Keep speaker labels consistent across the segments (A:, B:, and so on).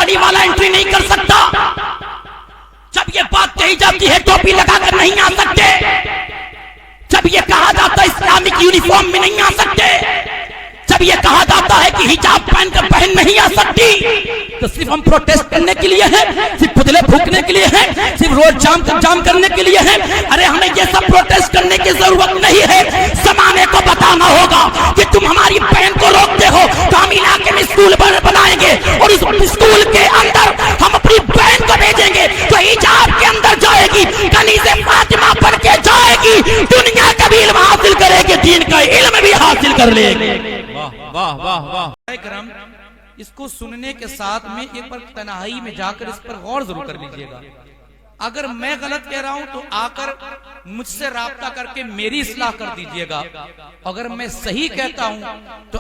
A: داڑھی والا انٹری نہیں کر سکتا، جب یہ بات کہی جاتی ہے ٹوپی لگا کر نہیں آ سکتے، جب یہ کہا جاتا ہے اسلامک یونیفارم میں نہیں آ سکتے، جب یہ کہا جاتا ہے کہ حجاب پہن کر بہن نہیں آ سکتی، تو صرف ہم پروٹیسٹ کرنے کے لیے ہیں، صرف پتلے پھونکنے کے لیے ہیں، صرف روڈ جام کرنے کے لیے ہیں؟ ارے ہمیں یہ سب پروٹیسٹ کرنے کی ضرورت نہیں ہے، زمانے کو بتانا ہوگا کہ تم ہماری بہن کو روکتے ہو تو ہم علاقے میں اسکول بنائیں گے اور اس اسکول کے اندر ہم اپنی بہن کو بھیجیں گے تو حجاب کے اندر جائے گی، کنیز فاطمہ پڑھ کے جائے گی، دنیا کا بھی علم حاصل کرے گی، دین کا علم بھی حاصل کر لے گی۔
B: واہ واہ واہ
A: کرم اس کو سننے کے ساتھ میں ایک بار تنہائی میں جا کر اس پر غور ضرور کر لیجئے گا۔ اگر میں غلط کہہ رہا ہوں تو آ کر مجھ سے رابطہ کر کے میری اصلاح کر دیجئے گا، اگر میں صحیح کہتا ہوں تو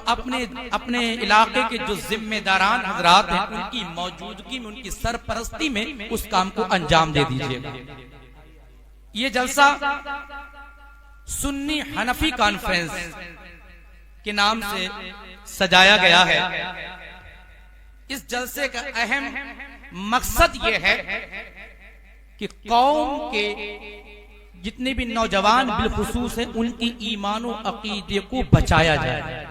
A: اپنے علاقے کے جو ذمہ داران حضرات ہیں ان کی موجودگی میں، ان کی سرپرستی میں اس کام کو انجام دے دیجئے گا۔ یہ جلسہ سنی حنفی کانفرنس کے نام سے سجایا گیا ہے۔ اس جلسے کا اہم مقصد یہ ہے کہ قوم کے جتنے بھی نوجوان بالخصوص ہیں ان کی ایمان و عقیدے کو بچایا جائے،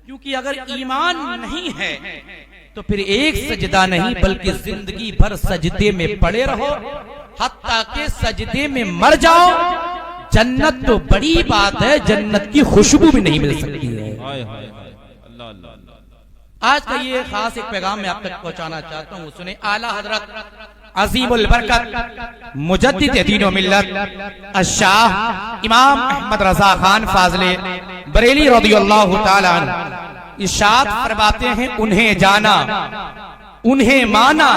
A: کیونکہ اگر ایمان نہیں ہے تو پھر ایک سجدہ نہیں بلکہ زندگی بھر سجدے میں پڑے رہو، حتیٰ کہ سجدے میں مر جاؤ، جنت تو بڑی بات ہے، جنت کی خوشبو بھی نہیں مل سکتی ہے۔ آج کا یہ خاص ایک پیغام میں آپ تک پہنچانا چاہتا ہوں، سنیں۔ اعلیٰ حضرت عظیم البرکت مجدد دین و ملت الشاہ امام احمد رضا خان فاضل بریلی رضی اللہ تعالی عنہ ارشاد فرماتے ہیں، انہیں جانا انہیں مانا،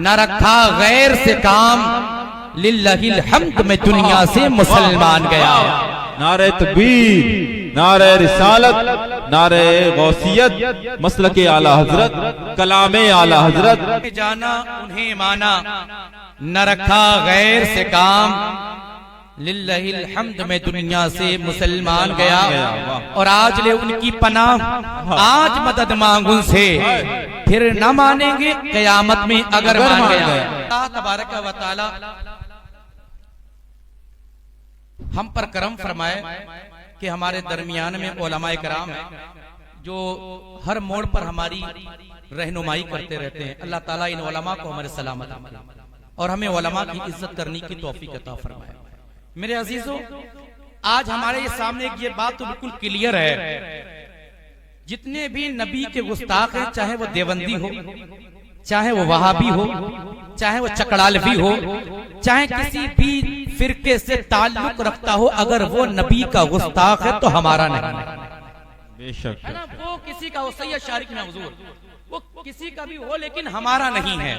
A: نہ رکھا غیر سے کام، للہ الحمد میں دنیا سے مسلمان گیا۔
B: نعرہ تکبیر، نعرہ رسالت، نعرہ غوثیت، مسلک اعلی حضرت، کلام اعلی حضرت۔
A: جانا انہیں مانا، نہ رکھا غیر سے کام، للہ الحمد میں دنیا سے مسلمان گیا۔ اور آج لے ان کی پناہ، آج مدد مانگ ان سے، پھر نہ مانیں گے قیامت میں اگر مان گیا۔ اللہ تبارک و تعالی ہم پر کرم فرمائے کہ ہمارے درمیان میں علماء کرام ہیں جو ہر موڑ پر ہماری رہنمائی کرتے رہتے ہیں۔ اللہ تعالیٰ ان علماء کو ہمارے سلامت رکھے اور ہمیں علماء کی عزت کرنے کی توفیق عطا فرمائے۔ میرے عزیزو، آج ہمارے سامنے یہ بات تو بالکل کلیئر ہے، جتنے بھی نبی کے گستاخ ہیں، چاہے وہ دیوبندی ہو، چاہے وہ وہابی ہو، چاہے وہ چکڑالوی ہو، چاہے کسی بھی فرقے سے تعلق رکھتا ہو، اگر وہ نبی کا گستاخ ہے تو ہمارا نہیں
B: بے شک
A: ہے نا۔ وہ کسی کا ہو، سید شارق میں حضور، وہ کسی کا بھی ہو، لیکن ہمارا نہیں ہے،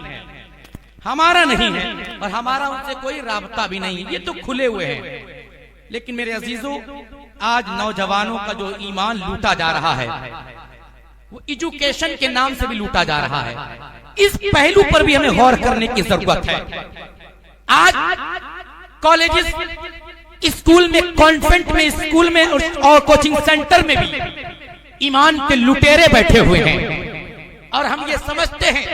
A: ہمارا نہیں ہے، اور ہمارا ان سے کوئی رابطہ بھی نہیں، یہ تو کھلے ہوئے ہیں۔ لیکن میرے عزیزو، آج نوجوانوں کا جو ایمان لوٹا جا رہا ہے وہ ایجوکیشن کے نام سے بھی لوٹا جا رہا ہے۔ اس پہلو پر بھی ہمیں غور کرنے کی ضرورت ہے۔ آج کالجز، اسکول میں، کانوینٹ میں، اسکول میں اور کوچنگ سینٹر میں بھی ایمان کے لٹیرے بیٹھے ہوئے ہیں، اور ہم یہ سمجھتے ہیں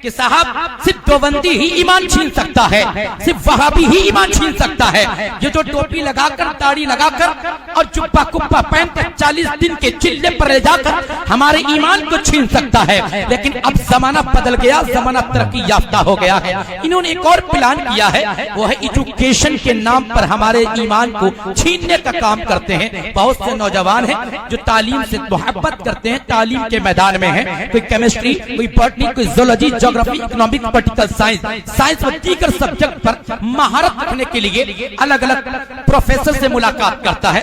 A: کہ صاحب صرف دیوبندی ہی ایمان چھین سکتا ہے، صرف وہابی ہی ایمان چھین سکتا ہے۔ یہ جو ٹوپی لگا کر، داڑھی لگا کر اور جبہ کپا پہن کر 40 دن کے چلے پر لے جا کر ہمارے ایمان کو چھین سکتا ہے، لیکن اب زمانہ بدل گیا، زمانہ ترقی یافتہ ہو گیا ہے۔ انہوں نے ایک اور پلان کیا ہے، وہ ہے ایجوکیشن کے نام پر ہمارے ایمان کو چھیننے کا کام کرتے ہیں۔ بہت سے نوجوان ہیں جو تعلیم سے محبت کرتے ہیں، تعلیم کے میدان میں ہیں، کوئی کیمسٹری، کوئی باٹنی، کوئی زولوجی، جغرافی، اکنامک، پولیٹیکل سائنس و دیگر سبجیکٹ پر مہارت رکھنے کے لیے الگ الگ پروفیسر سے ملاقات کرتا ہے۔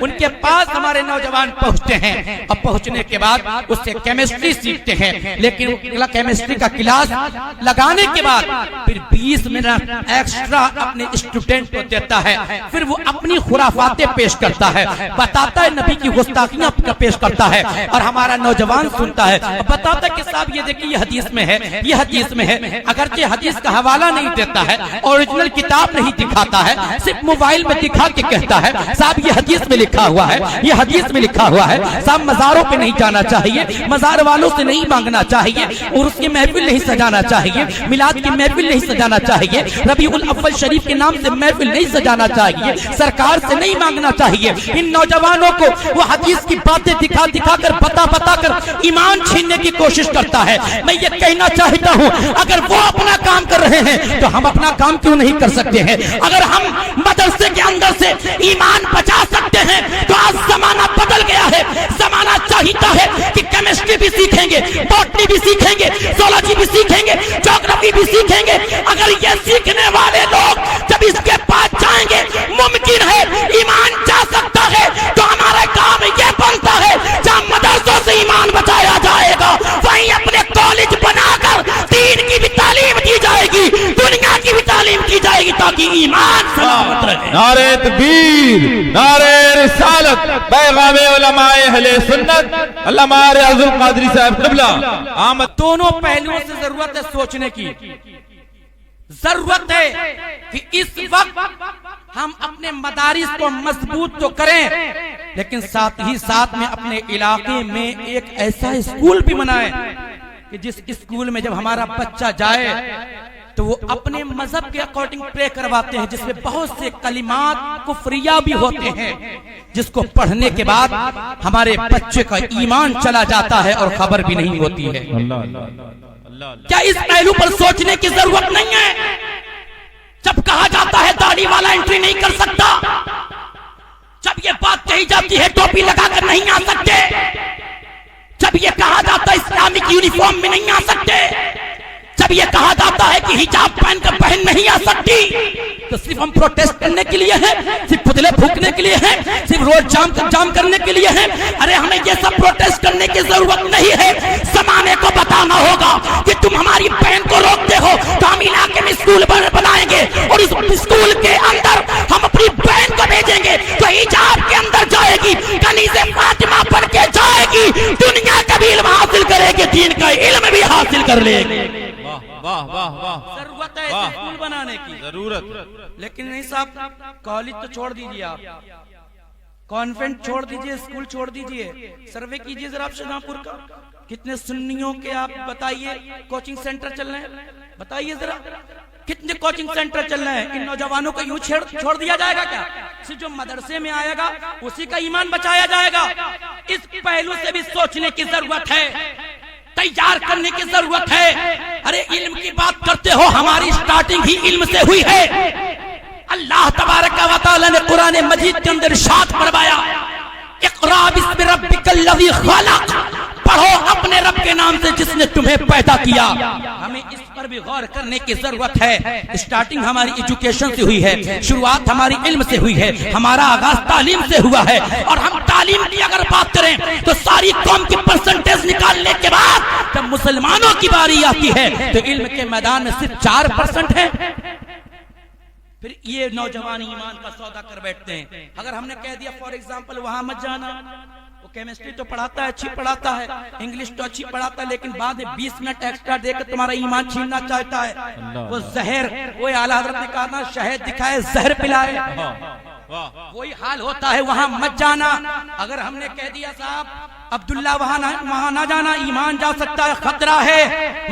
A: ان کے پاس ہمارے نوجوان پہنچتے ہیں اور پہنچنے کے بعد اس سے کیمسٹری سیکھتے ہیں، لیکن کیمسٹری کا کلاس لگانے کے بعد پھر 20 منٹ ایکسٹرا اپنے اسٹوڈنٹ کو دیتا ہے، پھر وہ اپنی خرافاتیں پیش کرتا ہے، بتاتا ہے نبی کی گستاخیاں پیش کرتا ہے، اور ہمارا نوجوان سنتا ہے، بتاتا ہے کہ صاحب یہ دیکھیں یہ حدیث میں ہے، یہ حدیث میں ہے، اگرچہ حدیث کا حوالہ نہیں دیتا ہے، اوریجنل کتاب نہیں دکھاتا ہے، صرف موبائل میں دکھا کے کہتا ہے صاحب یہ حدیث میں لکھا ہوا ہے، یہ حدیث میں لکھا ہوا ہے، صاحب مزاروں پہ نہیں جانا چاہیے، مزار والوں سے نہیں مانگنا چاہیے، عرس کی محفل نہیں سجانا چاہیے، میلاد کی محفل نہیں سجانا چاہیے، ربیع الاول شریف کے نام سے محفل نہیں سجانا چاہیے، سرکار سے نہیں مانگنا چاہیے۔ ان نوجوانوں کو وہ حدیث کی باتیں دکھا دکھا کر بتا کر ایمان چھیننے کی کوشش کرتا ہے۔ میں یہ کہنا چاہتا ہوں اگر وہ اپنا کام کر رہے ہیں تو ہم اپنا کام کیوں نہیں کر سکتے ہیں؟ اگر ہم مدرسے کے اندر سے ایمان بچا سکتے ہیں تو آج زمانہ بدل گیا ہے، زمانہ چاہتا ہے کہ کیمسٹری بھی سیکھیں گے، باٹنی بھی سیکھیں گے، زولوجی بھی سیکھیں گے، جغرافی بھی سیکھیں گے۔ اگر یہ سیکھنے والے لوگ جب اس کے پاس جائیں گے ممکن ہے ایمان جا سکتا ہے، تو ہمارا کام یہ بنتا ہے جہاں مدرسوں سے ایمان بچایا جائے گا وہیں اپنے کالج بنا کر دین کی بھی تعلیم دی جائے گی، دنیا کی بھی تعلیم کی جائے گی تاکہ ایمان سلامت رہے۔
B: نعرہ تکبیر، نعرہ رسالت، پیغام علماء اہل سنت علامہ ریاض القادری صاحب قبلہ آمد۔
A: دونوں پہلوؤں سے ضرورت ہے سوچنے کی، ضرورت ہے کہ اس وقت ہم اپنے مدارس کو مضبوط تو کریں لیکن ساتھ ہی ساتھ میں اپنے علاقے میں ایک ایسا اسکول بھی بنائیں کہ جس اسکول میں جب ہمارا بچہ جائے تو وہ اپنے مذہب کے اکارڈنگ پرے کرواتے ہیں، جس میں بہت سے کلمات کفریہ بھی ہوتے ہیں، جس کو پڑھنے کے بعد ہمارے بچے کا ایمان چلا جاتا ہے اور خبر بھی نہیں ہوتی ہے۔ کیا اس پہلو پر سوچنے کی ضرورت نہیں ہے؟ جب کہا جاتا ہے داڑھی والا انٹری نہیں کر سکتا، جب یہ بات کہی جاتی ہے ٹوپی لگا کر نہیں آ سکتے، جب یہ کہا جاتا ہے اسلامک یونیفارم میں نہیں آ سکتے، جب یہ کہا جاتا ہے کہ حجاب پہن کر بہن نہیں آ سکتی، تو صرف ہم پروٹیسٹ کرنے کے لیے ہیں، صرف پتلے پھونکنے کے لیے ہیں، صرف روڈ جام کرنے کے لیے ہیں؟ ارے ہمیں یہ سب پروٹیسٹ کرنے کی ضرورت نہیں ہے، زمانے کو بتانا ہوگا کہ تم ہماری بہن کو روکتے ہو تو ہم علاقے میں اسکول بنائیں گے اور اس اسکول کے اندر ہم اپنی بہن کو بھیجیں گے تو حجاب کے اندر جائے گی، کنیز فاطمہ پڑھ کے جائے گی، دنیا کا بھی علم حاصل کرے گی، دین کا علم بھی حاصل کر لے گی۔
B: واہ واہ واہ،
A: ضرورت ہے اسکول بنانے کی،
B: ضرورت،
A: لیکن نہیں صاحب کالج تو چھوڑ دیجئے، آپ کانوینٹ چھوڑ دیجئے، اسکول چھوڑ دیجئے، سروے کیجئے ذرا آپ شاہجہاں پور کا، کتنے سنیوں کے آپ بتائیے کوچنگ سینٹر چل رہے ہیں، بتائیے ذرا کتنے کوچنگ سینٹر چل رہے ہیں؟ ان نوجوانوں کو یوں چھوڑ دیا جائے گا کیا؟ صرف جو مدرسے میں آئے گا اسی کا ایمان بچایا جائے گا؟ اس پہلو سے بھی سوچنے کی ضرورت ہے، تیار کرنے کی ضرورت ہے۔ ارے علم کی بات کرتے ہو، ہماری سٹارٹنگ ہی علم سے ہوئی ہے۔ اللہ تبارک و تعالی نے قرآن مجید کے اندر ارشاد فرمایا اقرا بسم ربک الذی خلق، پڑھو اپنے رب کے نام سے جس نے تمہیں پیدا کیا۔ ہمیں اس پر بھی غور کرنے کی ضرورت ہے۔ سٹارٹنگ ہماری ایجوکیشن سے ہوئی ہے، شروعات ہماری علم سے ہوئی ہے، ہمارا آغاز تعلیم سے ہوا ہے، اور ہم تعلیم کی اگر بات کریں تو ساری قوم کی پرسنٹیج نکالنے کے بعد جب مسلمانوں کی باری آتی ہے تو علم کے میدان میں صرف 4% ہے۔ پھر یہ نوجوان ایمان کا سودا کر بیٹھتے ہیں۔ اگر ہم نے کہہ دیا فار ایگزامپل وہاں مت جانا، وہ کیمسٹری تو پڑھاتا ہے، اچھی پڑھاتا ہے، انگلش تو اچھی پڑھاتا ہے، لیکن بعد میں 20 منٹ ایکسٹرا دے کر تمہارا ایمان چھیننا چاہتا ہے، وہ زہر، وہ اعلیٰ حضرت نے کہا نا شہد دکھائے زہر پلائے، وہی حال ہوتا ہے، وہاں مت جانا۔ اگر ہم نے کہہ دیا صاحب عبداللہ وہاں نہ جانا، ایمان جا سکتا ہے، خطرہ ہے،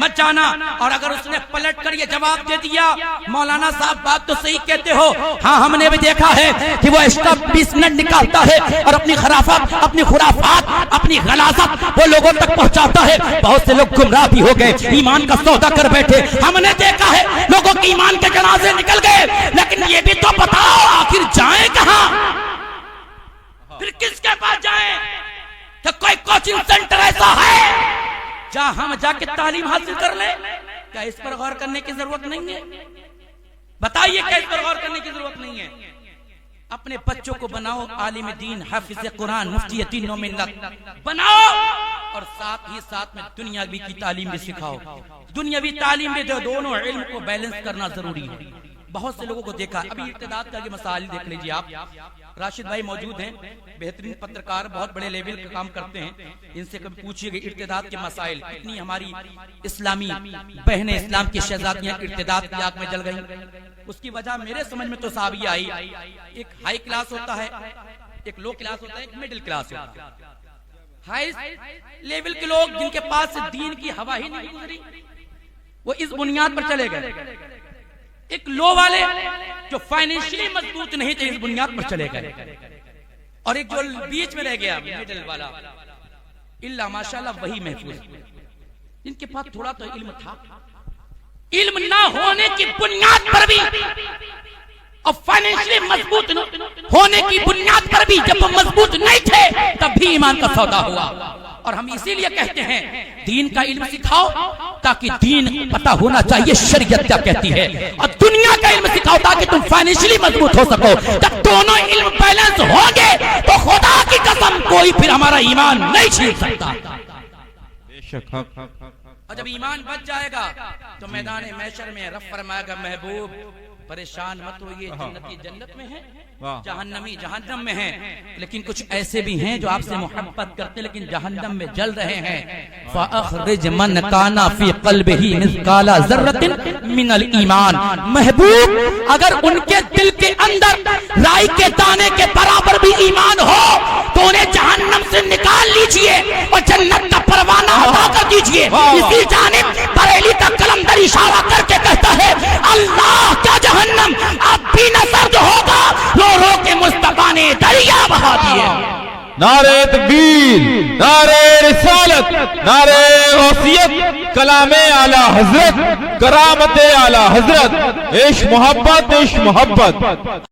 A: مت جانا، اور اگر اس نے پلٹ کر یہ جواب دے دیا مولانا صاحب بات تو صحیح کہتے ہو، ہاں ہم نے بھی دیکھا ہے کہ وہ ایکسٹرا 20 منٹ نکالتا ہے اور اپنی خرافات، اپنی خرافات، اپنی غلاظت وہ لوگوں تک پہنچاتا ہے، بہت سے لوگ گمراہ بھی ہو گئے، ایمان کا سودا کر بیٹھے۔ ہم نے دیکھا ہے لوگوں کے ایمان کے جنازے نکل گئے، لیکن یہ بھی تو بتاؤ آخر جائیں کہاں؟ پھر کس کے پاس جائیں؟ کہ کوئی کوچنگ سینٹر ایسا ہے جہاں ہم جا کے تعلیم حاصل کر لیں؟ کیا اس پر غور کرنے کی ضرورت نہیں ہے؟ بتائیے کیا اس پر غور کرنے کی ضرورت نہیں ہے؟ اپنے بچوں کو بناؤ عالم دین، حافظ قرآن، مفتی دین و ملت بناؤ، اور ساتھ ہی ساتھ میں دنیاوی کی تعلیم بھی سکھاؤ، دنیاوی تعلیم بھی دونوں علم کو بیلنس کرنا ضروری ہے، بہت سے لوگوں کو دیکھا. ابھی ارتداد کا یہ مسائل دیکھ لیجیے آپ. راشد بھائی موجود ہیں, بہترین پترکار, بہت بڑے لیول کا کام کرتے ہیں. ان سے کبھی پوچھئے کہ ارتداد کے مسائل, اتنی ہماری اسلامی بہنیں, اسلام کی شہزادیاں ارتداد کی آگ میں جل گئیں. اس کی وجہ میرے سمجھ میں تو صاحب یہ آئی, ایک ہائی کلاس ہوتا ہے, ایک لو کلاس ہوتا ہے, ایک مڈل کلاس ہوتا ہے. ہائی لیول کے لوگ جن کے پاس دین کی ہوا ہی نہیں گزری, وہ اس بنیاد پر چلے گئے. ایک لو والے جو فائنینشلی مضبوط نہیں تھے, اس بنیاد پر چلے گئے. اور ایک جو بیچ میں رہ گیا مڈل والا, اللہ ماشاءاللہ وہی محفوظ, جن کے پاس تھوڑا تو علم تھا. علم نہ ہونے کی بنیاد پر بھی اور فائنینشلی مضبوط ہونے کی بنیاد پر بھی جب وہ مضبوط نہیں تھے تب بھی ایمان کا سودا ہوا. اور ہم اسی لیے کہتے ہیں دین کا علم سکھاؤ تاکہ دین پتہ ہونا چاہیے شریعت کیا کہتی ہے, اور دنیا کا علم سکھاؤ تاکہ تم فائنینشلی مضبوط ہو سکو. جب دونوں علم بیلنس ہوں گے تو خدا کی قسم کوئی پھر ہمارا ایمان نہیں چھین سکتا. اور جب ایمان بچ جائے گا تو میدان محشر میں رب فرمائے گا محبوب پریشان مت ہوئیے, جنتی جنت میں ہے, جہنمی جہنم میں ہیں. لیکن کچھ ایسے بھی ہیں جو آپ سے محبت کرتے لیکن جہنم میں جل رہے ہیں. فَأَخْرِجْ مَنْ كَانَ فِي قَلْبِهِ مِثْقَالَ ذَرَّةٍ مِنَ الْإِيمَانِ. محبوب اگر ان کے دل کے اندر رائی کے دانے کے برابر بھی ایمان ہو تو انہیں جہنم سے نکال لیجئے اور جنت کا پروانہ عطا کر دیجئے. اسی جانب بریلی کا قلندر اشارہ کر کے کہتا ہے اللہ کا جہنم اب بھی نہ سرد ہوگا, رو رو کے مصطفیٰ نے دریا بہا دیے.
B: نعرہ تکبیر, نعرہ رسالت, نعرہ غوثیت, کلام اعلی حضرت, کرامت اعلی حضرت, عشق محبت, عشق محبت.